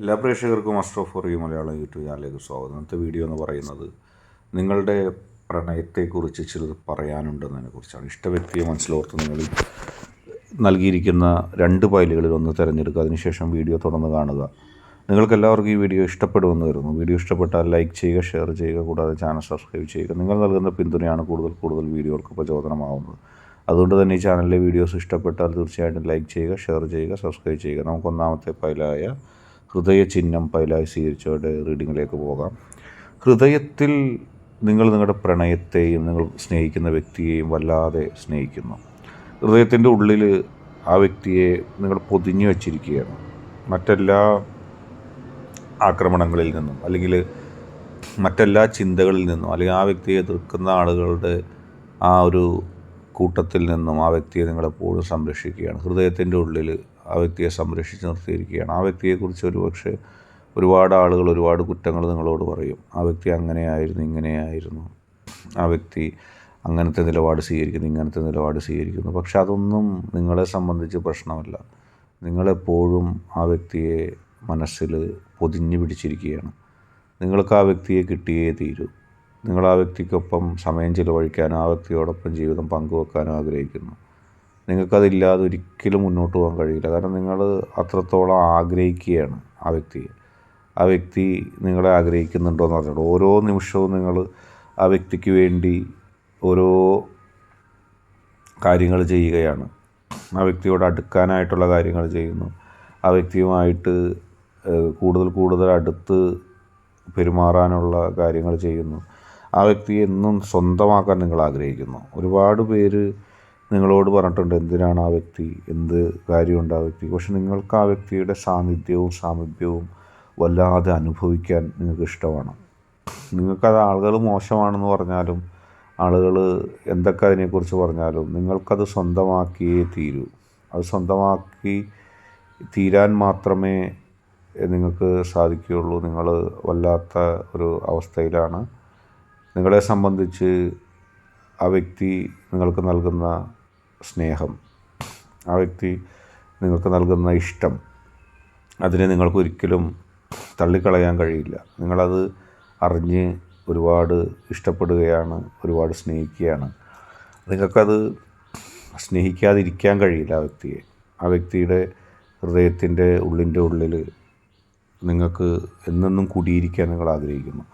എല്ലാ പ്രേക്ഷകർക്കും Ashraf for you Malayalam YouTube ചാനലിലേക്ക് സ്വാഗതം. ഇന്നത്തെ വീഡിയോ എന്ന് പറയുന്നത് നിങ്ങളുടെ പ്രണയത്തെക്കുറിച്ച് ചിലത് പറയാനുണ്ടെന്നതിനെക്കുറിച്ചാണ്. ഇഷ്ടവ്യക്തിയെ മനസ്സിലോർത്ത് നിങ്ങൾ നൽകിയിരിക്കുന്ന 2 ഫയലുകളിൽ ഒന്ന് തിരഞ്ഞെടുക്കുക. അതിനുശേഷം വീഡിയോ തുടർന്ന് കാണുക. നിങ്ങൾക്കെല്ലാവർക്കും ഈ വീഡിയോ ഇഷ്ടപ്പെടുമെന്ന് വരുന്നു. വീഡിയോ ഇഷ്ടപ്പെട്ടാൽ ലൈക്ക് ചെയ്യുക, ഷെയർ ചെയ്യുക, കൂടാതെ ചാനൽ സബ്സ്ക്രൈബ് ചെയ്യുക. നിങ്ങൾ നൽകുന്ന പിന്തുണയാണ് കൂടുതൽ വീഡിയോകൾക്ക് പ്രചോദനമാവുന്നത്. അതുകൊണ്ട് തന്നെ ഈ ചാനലിലെ വീഡിയോസ് ഇഷ്ടപ്പെട്ടാൽ തീർച്ചയായിട്ടും ലൈക്ക് ചെയ്യുക, ഷെയർ ചെയ്യുക, സബ്സ്ക്രൈബ് ചെയ്യുക. നമുക്ക് ഒന്നാമത്തെ ഫയലായ ഹൃദയ ചിഹ്നം ഫയലായി സ്വീകരിച്ചവരുടെ റീഡിങ്ങിലേക്ക് പോകാം. ഹൃദയത്തിൽ നിങ്ങൾ നിങ്ങളുടെ പ്രണയത്തെയും നിങ്ങൾ സ്നേഹിക്കുന്ന വ്യക്തിയെയും വല്ലാതെ സ്നേഹിക്കുന്നു. ഹൃദയത്തിൻ്റെ ഉള്ളിൽ ആ വ്യക്തിയെ നിങ്ങൾ പൊതിഞ്ഞു വച്ചിരിക്കുകയാണ്. മറ്റെല്ലാ ആക്രമണങ്ങളിൽ നിന്നും അല്ലെങ്കിൽ മറ്റെല്ലാ ചിന്തകളിൽ നിന്നും അല്ലെങ്കിൽ ആ വ്യക്തിയെ എതിർക്കുന്ന ആളുകളുടെ ആ ഒരു കൂട്ടത്തിൽ നിന്നും ആ വ്യക്തിയെ നിങ്ങളെപ്പോഴും സംരക്ഷിക്കുകയാണ്. ഹൃദയത്തിൻ്റെ ഉള്ളിൽ ആ വ്യക്തിയെ സംരക്ഷിച്ച് നിർത്തിയിരിക്കുകയാണ്. ആ വ്യക്തിയെക്കുറിച്ച് ഒരുപക്ഷെ ഒരുപാട് ആളുകൾ ഒരുപാട് കുറ്റങ്ങൾ നിങ്ങളോട് പറയും. ആ വ്യക്തി അങ്ങനെയായിരുന്നു, ഇങ്ങനെയായിരുന്നു, ആ വ്യക്തി അങ്ങനത്തെ നിലപാട് സ്വീകരിക്കുന്നു, ഇങ്ങനത്തെ നിലപാട് സ്വീകരിക്കുന്നു. പക്ഷെ അതൊന്നും നിങ്ങളെ സംബന്ധിച്ച് പ്രശ്നമല്ല. നിങ്ങളെപ്പോഴും ആ വ്യക്തിയെ മനസ്സിൽ പൊതിഞ്ഞു പിടിച്ചിരിക്കുകയാണ്. നിങ്ങൾക്ക് ആ വ്യക്തിയെ കിട്ടിയേ തീരൂ. നിങ്ങൾ ആ വ്യക്തിക്കൊപ്പം സമയം ചിലവഴിക്കാനും ആ വ്യക്തിയോടൊപ്പം ജീവിതം പങ്കുവെക്കാനും ആഗ്രഹിക്കുന്നു. നിങ്ങൾക്കതില്ലാതെ ഒരിക്കലും മുന്നോട്ട് പോകാൻ കഴിയില്ല. കാരണം നിങ്ങൾ അത്രത്തോളം ആഗ്രഹിക്കുകയാണ് ആ വ്യക്തിയെ. ആ വ്യക്തി നിങ്ങളെ ആഗ്രഹിക്കുന്നുണ്ടോ എന്ന് പറഞ്ഞാൽ ഓരോ നിമിഷവും നിങ്ങൾ ആ വ്യക്തിക്ക് വേണ്ടി ഓരോ കാര്യങ്ങൾ ചെയ്യുകയാണ്. ആ വ്യക്തിയോട് അടുക്കാനായിട്ടുള്ള കാര്യങ്ങൾ ചെയ്യുന്നു. ആ വ്യക്തിയുമായിട്ട് കൂടുതൽ അടുത്ത് പെരുമാറാനുള്ള കാര്യങ്ങൾ ചെയ്യുന്നു. ആ വ്യക്തിയെ എന്നും സ്വന്തമാക്കാൻ നിങ്ങൾ ആഗ്രഹിക്കുന്നു. ഒരുപാട് പേര് നിങ്ങളോട് പറഞ്ഞിട്ടുണ്ട് എന്തിനാണ് ആ വ്യക്തി, എന്ത് കാര്യമുണ്ട് ആ വ്യക്തി. പക്ഷെ നിങ്ങൾക്ക് ആ വ്യക്തിയുടെ സാമീപ്യവും വല്ലാതെ അനുഭവിക്കാൻ നിങ്ങൾക്ക് ഇഷ്ടമാണ്. നിങ്ങൾക്കത് ആളുകൾ മോശമാണെന്ന് പറഞ്ഞാലും ആളുകൾ എന്തൊക്കെ അതിനെക്കുറിച്ച് പറഞ്ഞാലും നിങ്ങൾക്കത് സ്വന്തമാക്കിയേ തീരൂ. അത് സ്വന്തമാക്കി തീരാൻ മാത്രമേ നിങ്ങൾക്ക് സാധിക്കുകയുള്ളൂ. നിങ്ങൾ വല്ലാത്ത ഒരു അവസ്ഥയിലാണ്. നിങ്ങളെ സംബന്ധിച്ച് ആ വ്യക്തി നിങ്ങൾക്ക് നൽകുന്ന സ്നേഹം, ആ വ്യക്തി നിങ്ങൾക്ക് നൽകുന്ന ഇഷ്ടം, അതിനെ നിങ്ങൾക്കൊരിക്കലും തള്ളിക്കളയാൻ കഴിയില്ല. നിങ്ങളത് അറിഞ്ഞ് ഒരുപാട് ഇഷ്ടപ്പെടുകയാണ്, ഒരുപാട് സ്നേഹിക്കുകയാണ്. നിങ്ങൾക്കത് സ്നേഹിക്കാതിരിക്കാൻ കഴിയില്ല ആ വ്യക്തിയെ. ആ വ്യക്തിയുടെ ഹൃദയത്തിൻ്റെ ഉള്ളിൽ നിങ്ങൾക്ക് എന്നെന്നും കുടിയിരിക്കാൻ നിങ്ങൾ ആഗ്രഹിക്കുന്നു.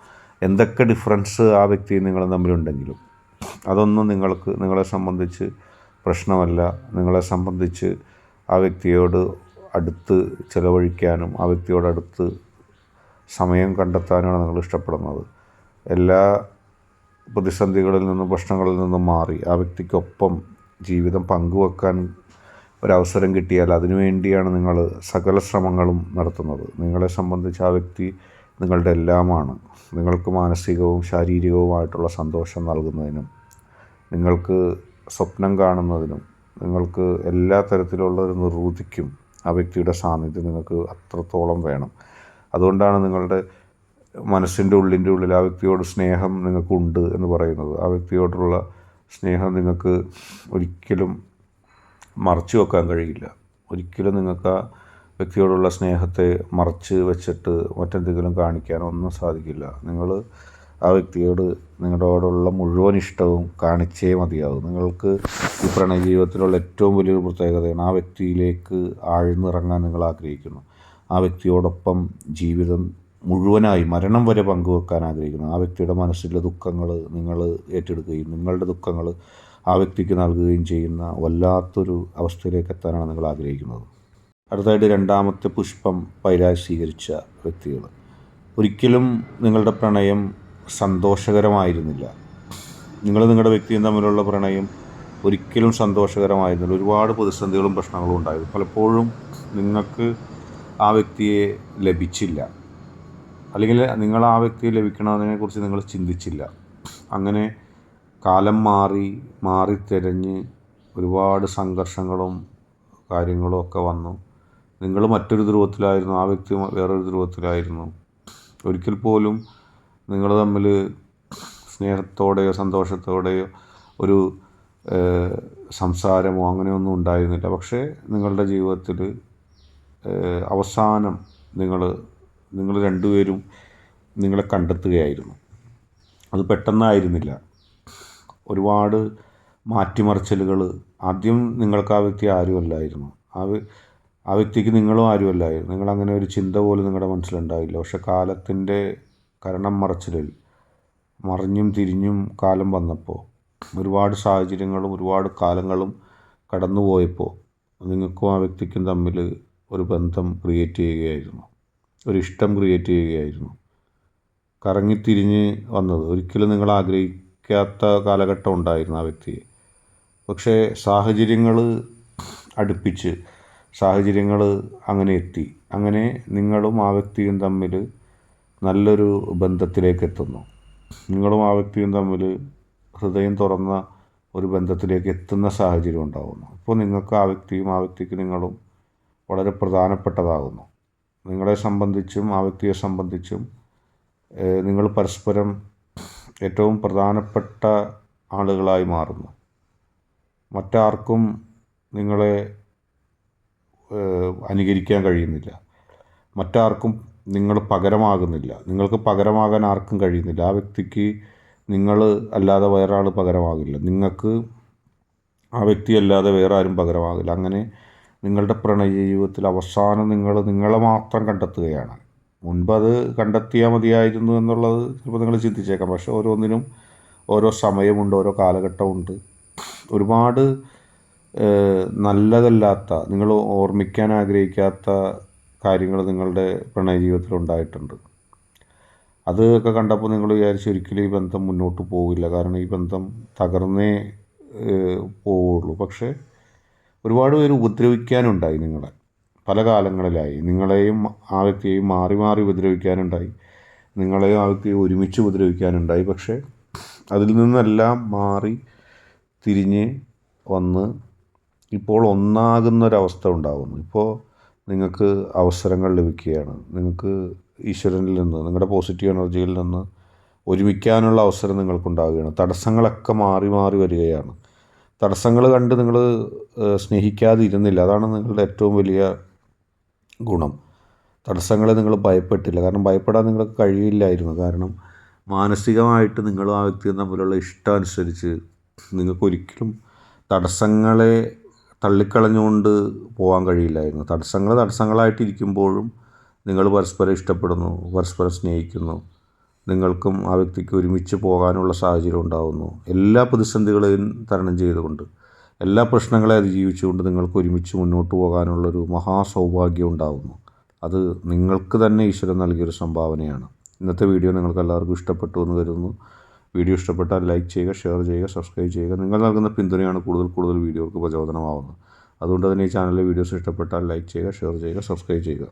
എന്തൊക്കെ ഡിഫറൻസ് ആ വ്യക്തിയും നിങ്ങളും തമ്മിലുണ്ടെങ്കിലും അതൊന്നും നിങ്ങളെ സംബന്ധിച്ച് പ്രശ്നമല്ല. നിങ്ങളെ സംബന്ധിച്ച് ആ വ്യക്തിയോട് അടുത്ത് ചിലവഴിക്കാനും ആ വ്യക്തിയോടടുത്ത് സമയം കണ്ടെത്താനുമാണ് നിങ്ങൾ ഇഷ്ടപ്പെടുന്നത്. എല്ലാ പ്രതിസന്ധികളിൽ നിന്നും പ്രശ്നങ്ങളിൽ നിന്നും മാറി ആ വ്യക്തിക്കൊപ്പം ജീവിതം പങ്കുവെക്കാൻ ഒരവസരം കിട്ടിയാൽ അതിനുവേണ്ടിയാണ് നിങ്ങൾ സകല ശ്രമങ്ങളും നടത്തുന്നത്. നിങ്ങളെ സംബന്ധിച്ച് ആ വ്യക്തി നിങ്ങളുടെ എല്ലാമാണ്. നിങ്ങൾക്ക് മാനസികവും ശാരീരികവുമായിട്ടുള്ള സന്തോഷം നൽകുന്നതിനും നിങ്ങൾക്ക് സ്വപ്നം കാണുന്നതിനും നിങ്ങൾക്ക് എല്ലാ തരത്തിലുള്ള ഒരു നിർവൃതിക്കും ആ വ്യക്തിയുടെ സാന്നിധ്യം നിങ്ങൾക്ക് അത്രത്തോളം വേണം. അതുകൊണ്ടാണ് നിങ്ങളുടെ മനസ്സിൻ്റെ ഉള്ളിൽ ആ വ്യക്തിയോട് സ്നേഹം നിങ്ങൾക്കുണ്ട് എന്ന് പറയുന്നത്. ആ വ്യക്തിയോടുള്ള സ്നേഹം നിങ്ങൾക്ക് ഒരിക്കലും മറച്ചു വെക്കാൻ കഴിയില്ല. ഒരിക്കലും നിങ്ങൾക്ക് ആ വ്യക്തിയോടുള്ള സ്നേഹത്തെ മറച്ച് വെച്ചിട്ട് മറ്റെന്തെങ്കിലും കാണിക്കാനൊന്നും സാധിക്കില്ല. നിങ്ങൾ ആ വ്യക്തിയോട് നിങ്ങളോടുള്ള മുഴുവൻ ഇഷ്ടവും കാണിച്ചേ മതിയാകും. നിങ്ങൾക്ക് ഈ പ്രണയ ജീവിതത്തിലുള്ള ഏറ്റവും വലിയൊരു പ്രത്യേകതയാണ് ആ വ്യക്തിയിലേക്ക് ആഴ്ന്നിറങ്ങാൻ നിങ്ങൾ ആഗ്രഹിക്കുന്നു. ആ വ്യക്തിയോടൊപ്പം ജീവിതം മുഴുവനായി മരണം വരെ പങ്കുവെക്കാൻ ആഗ്രഹിക്കുന്നു. ആ വ്യക്തിയുടെ മനസ്സിലെ ദുഃഖങ്ങൾ നിങ്ങൾ ഏറ്റെടുക്കുകയും നിങ്ങളുടെ ദുഃഖങ്ങൾ ആ വ്യക്തിക്ക് നൽകുകയും ചെയ്യുന്ന വല്ലാത്തൊരു അവസ്ഥയിലേക്ക് എത്താനാണ് നിങ്ങൾ ആഗ്രഹിക്കുന്നത്. അടുത്തതായിട്ട് 2ാമത്തെ പുഷ്പം പൈലായി സ്വീകരിച്ച വ്യക്തികൾ. ഒരിക്കലും നിങ്ങളുടെ പ്രണയം സന്തോഷകരമായിരുന്നില്ല. നിങ്ങളുടെ വ്യക്തിയും തമ്മിലുള്ള പ്രണയം ഒരിക്കലും സന്തോഷകരമായിരുന്നില്ല. ഒരുപാട് പ്രതിസന്ധികളും പ്രശ്നങ്ങളും ഉണ്ടായിരുന്നു. പലപ്പോഴും നിങ്ങൾക്ക് ആ വ്യക്തിയെ ലഭിച്ചില്ല, അല്ലെങ്കിൽ നിങ്ങൾ ആ വ്യക്തിയെ ലഭിക്കണമെന്നതിനെക്കുറിച്ച് നിങ്ങൾ ചിന്തിച്ചില്ല. അങ്ങനെ കാലം മാറി തിരഞ്ഞ് ഒരുപാട് സംഘർഷങ്ങളും കാര്യങ്ങളും ഒക്കെ വന്നു. നിങ്ങൾ മറ്റൊരു ധ്രുവത്തിലായിരുന്നു, ആ വ്യക്തി വേറൊരു ധ്രുവത്തിലായിരുന്നു. ഒരിക്കൽ പോലും നിങ്ങൾ തമ്മിൽ സ്നേഹത്തോടെയോ സന്തോഷത്തോടെയോ ഒരു സംസാരമോ അങ്ങനെയൊന്നും ഉണ്ടായിരുന്നില്ല. പക്ഷേ നിങ്ങളുടെ ജീവിതത്തിൽ അവസാനം നിങ്ങൾ നിങ്ങൾ രണ്ടുപേരും നിങ്ങളെ കണ്ടെത്തുകയായിരുന്നു. അത് പെട്ടെന്നായിരുന്നില്ല. ഒരുപാട് മാറ്റിമറിച്ചലുകൾ. ആദ്യം നിങ്ങൾക്ക് ആ വ്യക്തി ആരുമല്ലായിരുന്നു. ആ വ്യക്തിക്ക് നിങ്ങളും ആരുമല്ലായിരുന്നു. നിങ്ങളങ്ങനെ ഒരു ചിന്ത പോലും നിങ്ങളുടെ മനസ്സിലുണ്ടാവില്ല. പക്ഷെ കാലത്തിൻ്റെ കരണം മറച്ചിലിൽ മറിഞ്ഞും തിരിഞ്ഞും കാലം വന്നപ്പോൾ, ഒരുപാട് സാഹചര്യങ്ങളും ഒരുപാട് കാലങ്ങളും കടന്നുപോയപ്പോൾ നിങ്ങൾക്കും ആ വ്യക്തിക്കും തമ്മിൽ ഒരു ബന്ധം ക്രിയേറ്റ് ചെയ്യുകയായിരുന്നു, ഒരു ഇഷ്ടം ക്രിയേറ്റ് ചെയ്യുകയായിരുന്നു. കറങ്ങിത്തിരിഞ്ഞ് വന്നത് ഒരിക്കലും നിങ്ങൾ ആഗ്രഹിക്കാത്ത കാലഘട്ടം ഉണ്ടായിരുന്നു ആ വ്യക്തിയെ. പക്ഷേ സാഹചര്യങ്ങൾ അടുപ്പിച്ച്, സാഹചര്യങ്ങൾ അങ്ങനെ എത്തി. അങ്ങനെ നിങ്ങളും ആ വ്യക്തിയും തമ്മിൽ നല്ലൊരു ബന്ധത്തിലേക്ക് എത്തുന്നു. നിങ്ങളും ആ വ്യക്തിയും തമ്മിൽ ഹൃദയം തുറന്ന ഒരു ബന്ധത്തിലേക്ക് എത്തുന്ന സാഹചര്യം ഉണ്ടാകുന്നു. ഇപ്പോൾ നിങ്ങൾക്ക് ആ വ്യക്തിയും ആ വ്യക്തിക്ക് നിങ്ങളും വളരെ പ്രധാനപ്പെട്ടതാകുന്നു. നിങ്ങളെ സംബന്ധിച്ചും ആ വ്യക്തിയെ സംബന്ധിച്ചും നിങ്ങൾ പരസ്പരം ഏറ്റവും പ്രധാനപ്പെട്ട ആളുകളായി മാറുന്നു. മറ്റാർക്കും നിങ്ങളെ അനുകരിക്കാൻ കഴിയുന്നില്ല. മറ്റാർക്കും നിങ്ങൾ പകരമാകുന്നില്ല. നിങ്ങൾക്ക് പകരമാകാൻ ആർക്കും കഴിയുന്നില്ല. ആ വ്യക്തിക്ക് നിങ്ങൾ അല്ലാതെ വേറെ ആൾ പകരമാകില്ല. നിങ്ങൾക്ക് ആ വ്യക്തി അല്ലാതെ വേറെ ആരും പകരമാകില്ല. അങ്ങനെ നിങ്ങളുടെ പ്രണയ ജീവിതത്തിൽ അവസാനം നിങ്ങളെ മാത്രം കണ്ടെത്തുകയാണ്. മുൻപത് കണ്ടെത്തിയാൽ മതിയായിരുന്നു എന്നുള്ളത് ചിലപ്പോൾ നിങ്ങൾ ചിന്തിച്ചേക്കാം. പക്ഷേ ഓരോന്നിനും ഓരോ സമയമുണ്ട്, ഓരോ കാലഘട്ടമുണ്ട്. ഒരുപാട് നല്ലതല്ലാത്ത, നിങ്ങൾ ഓർമ്മിക്കാൻ ആഗ്രഹിക്കാത്ത കാര്യങ്ങൾ നിങ്ങളുടെ പ്രണയ ജീവിതത്തിൽ ഉണ്ടായിട്ടുണ്ട്. അതൊക്കെ കണ്ടപ്പോൾ നിങ്ങൾ വിചാരിച്ചു ഒരിക്കലും ഈ ബന്ധം മുന്നോട്ട് പോവില്ല, കാരണം ഈ ബന്ധം തകർന്നേ പോവുള്ളൂ. പക്ഷേ ഒരുപാട് പേര് ഉപദ്രവിക്കാനുണ്ടായി നിങ്ങളെ, പല കാലങ്ങളിലായി. നിങ്ങളെയും ആ വ്യക്തിയെയും മാറി മാറി ഉപദ്രവിക്കാനുണ്ടായി. നിങ്ങളെയും ആ വ്യക്തിയെ ഒരുമിച്ച് ഉപദ്രവിക്കാനുണ്ടായി. പക്ഷേ അതിൽ നിന്നെല്ലാം മാറി തിരിഞ്ഞ് വന്ന് ഇപ്പോൾ ഒന്നാകുന്നൊരവസ്ഥ ഉണ്ടാകുന്നു. ഇപ്പോൾ നിങ്ങൾക്ക് അവസരങ്ങൾ ലഭിക്കുകയാണ്. നിങ്ങൾക്ക് ഈശ്വരനിൽ നിന്ന്, നിങ്ങളുടെ പോസിറ്റീവ് എനർജിയിൽ നിന്ന് ഒരുമിക്കാനുള്ള അവസരം നിങ്ങൾക്കുണ്ടാവുകയാണ്. തടസ്സങ്ങളൊക്കെ മാറി മാറി വരികയാണ്. തടസ്സങ്ങൾ കണ്ട് നിങ്ങൾ സ്നേഹിക്കാതിരുന്നില്ല. അതാണ് നിങ്ങളുടെ ഏറ്റവും വലിയ ഗുണം. തടസ്സങ്ങളെ നിങ്ങൾ ഭയപ്പെട്ടില്ല. കാരണം ഭയപ്പെടാൻ നിങ്ങൾക്ക് കഴിയില്ലായിരുന്നു. കാരണം മാനസികമായിട്ട് നിങ്ങളും ആ വ്യക്തിയും തമ്മിലുള്ള ഇഷ്ടം അനുസരിച്ച് നിങ്ങൾക്കൊരിക്കലും തടസ്സങ്ങളെ തള്ളിക്കളഞ്ഞുകൊണ്ട് പോകാൻ കഴിയില്ലായിരുന്നു. തടസ്സങ്ങൾ തടസ്സങ്ങളായിട്ടിരിക്കുമ്പോഴും നിങ്ങൾ പരസ്പരം ഇഷ്ടപ്പെടുന്നു, പരസ്പരം സ്നേഹിക്കുന്നു. നിങ്ങൾക്കും ആ വ്യക്തിക്ക് ഒരുമിച്ച് പോകാനുള്ള സാഹചര്യം ഉണ്ടാകുന്നു. എല്ലാ പ്രതിസന്ധികളെയും തരണം ചെയ്തുകൊണ്ട്, എല്ലാ പ്രശ്നങ്ങളെ അതിജീവിച്ചുകൊണ്ട് നിങ്ങൾക്ക് ഒരുമിച്ച് മുന്നോട്ട് പോകാനുള്ളൊരു മഹാസൗഭാഗ്യം ഉണ്ടാകുന്നു. അത് നിങ്ങൾക്ക് തന്നെ ഈശ്വരൻ നൽകിയൊരു സംഭാവനയാണ്. ഇന്നത്തെ വീഡിയോ നിങ്ങൾക്ക് എല്ലാവർക്കും ഇഷ്ടപ്പെട്ടു എന്ന് കരുതുന്നു. വീഡിയോ ഇഷ്ടപ്പെട്ടാൽ ലൈക്ക് ചെയ്യുക, ഷെയർ ചെയ്യുക, സബ്സ്ക്രൈബ് ചെയ്യുക. നിങ്ങൾ നൽകുന്ന പിന്തുണയാണ് കൂടുതൽ വീഡിയോകൾക്ക് പ്രചോദനമാവുന്നത്. അതുകൊണ്ട് തന്നെ ഈ ചാനലിലെ വീഡിയോസ് ഇഷ്ടപ്പെട്ടാൽ ലൈക്ക് ചെയ്യുക, ഷെയർ ചെയ്യുക, സബ്സ്ക്രൈബ് ചെയ്യുക.